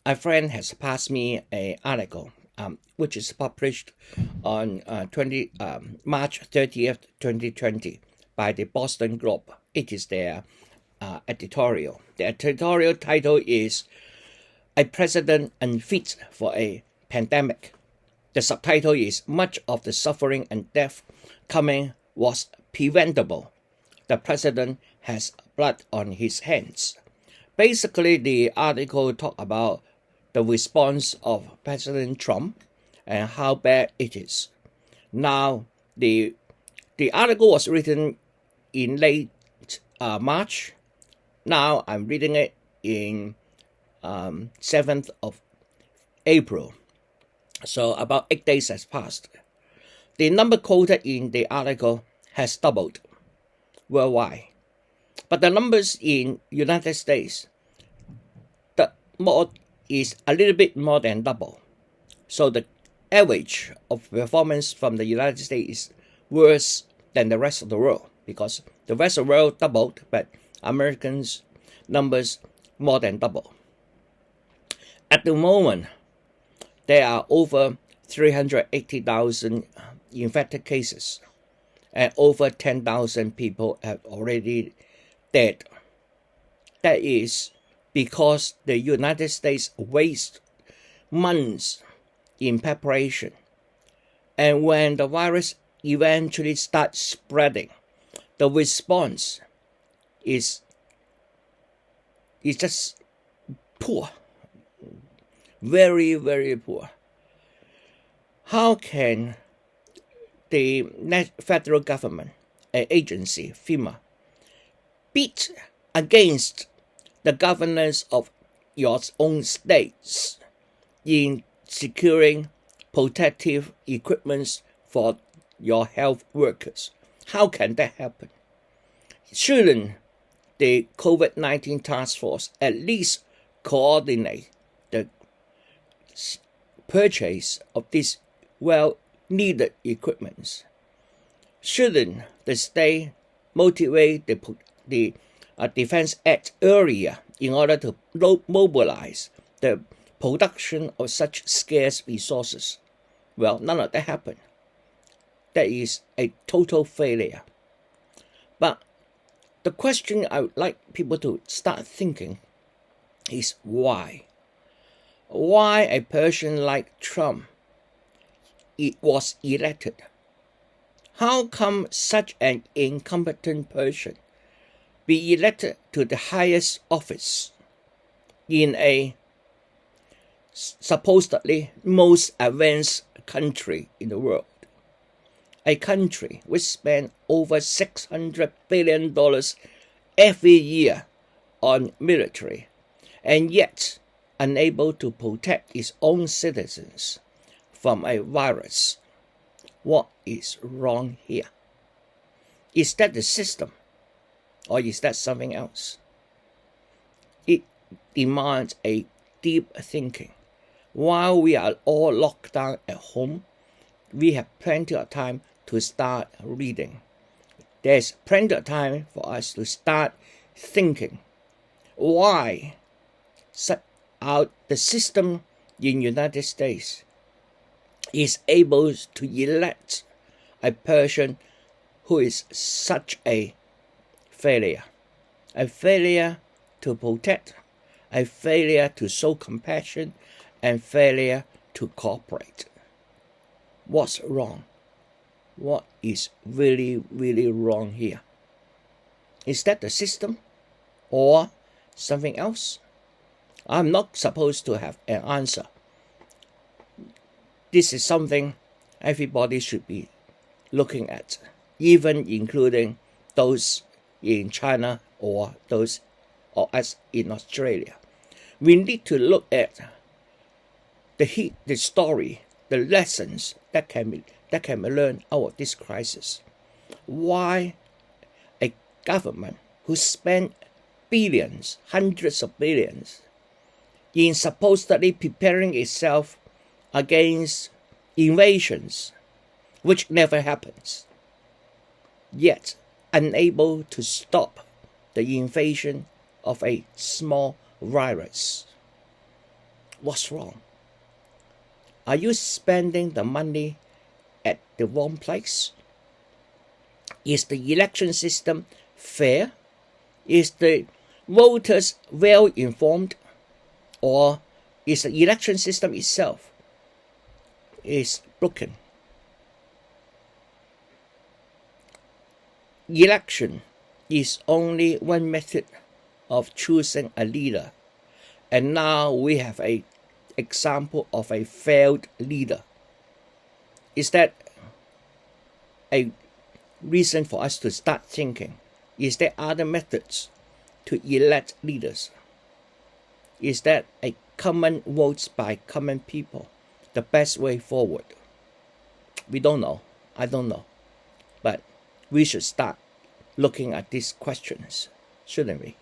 a friend has passed me an article, which is published on March 30th, 2020, by the Boston Globe. It is their editorial. The editorial title is "A President Unfit for a Pandemic." The subtitle is "Much of the suffering and death coming was preventable. The president has blood on his hands." Basically, the article talked about the response of President Trump and how bad it is. Now, the article was written in late March. Now I'm reading it in 7th of April. So about 8 days has passed. The number quoted in the article has doubled worldwide. But the numbers in United States, the more is a little bit more than double. So the average of performance from the United States is worse than the rest of the world, because the rest of the world doubled, but Americans' numbers more than double. At the moment, there are over 380,000 infected cases, and over 10,000 people have already dead. That is because the United States wastes months in preparation. And when the virus eventually starts spreading, the response is just poor. Very, very poor. How can the federal government, an agency, FEMA, beat against the governors of your own states in securing protective equipment for your health workers? How can that happen? Shouldn't the COVID-19 task force at least coordinate the purchase of these well-needed equipment? Shouldn't the state motivate the Defense Act earlier in order to mobilize the production of such scarce resources? Well, none of that happened. That is a total failure. But the question I would like people to start thinking is why? Why a person like Trump was elected? How come such an incompetent person be elected to the highest office in a supposedly most advanced country in the world? A country which spends over $600 billion every year on military, and yet unable to protect its own citizens from a virus. What is wrong here? Is that the system, or is that something else? It demands a deep thinking. While we are all locked down at home, we have plenty of time to start reading. There's plenty of time for us to start thinking. Why the system in United States is able to elect a person who is such a failure to protect, a failure to show compassion, and failure to cooperate. What's wrong? What is really, really wrong here? Is that the system or something else? I'm not supposed to have an answer. This is something everybody should be looking at, even including those in China or those or us in Australia. We need to look at the story, the lessons that can be learned out of this crisis. Why a government who spent billions, hundreds of billions, in supposedly preparing itself against invasions, which never happens, yet unable to stop the invasion of a small virus? What's wrong? Are you spending the money at the wrong place? Is the election system fair? Is the voters well informed? Or is the election system itself is broken? Election is only one method of choosing a leader, and now we have an example of a failed leader. Is that a reason for us to start thinking? Is there other methods to elect leaders? Is that a common votes by common people the best way forward? We don't know. I don't know. But we should start looking at these questions, shouldn't we?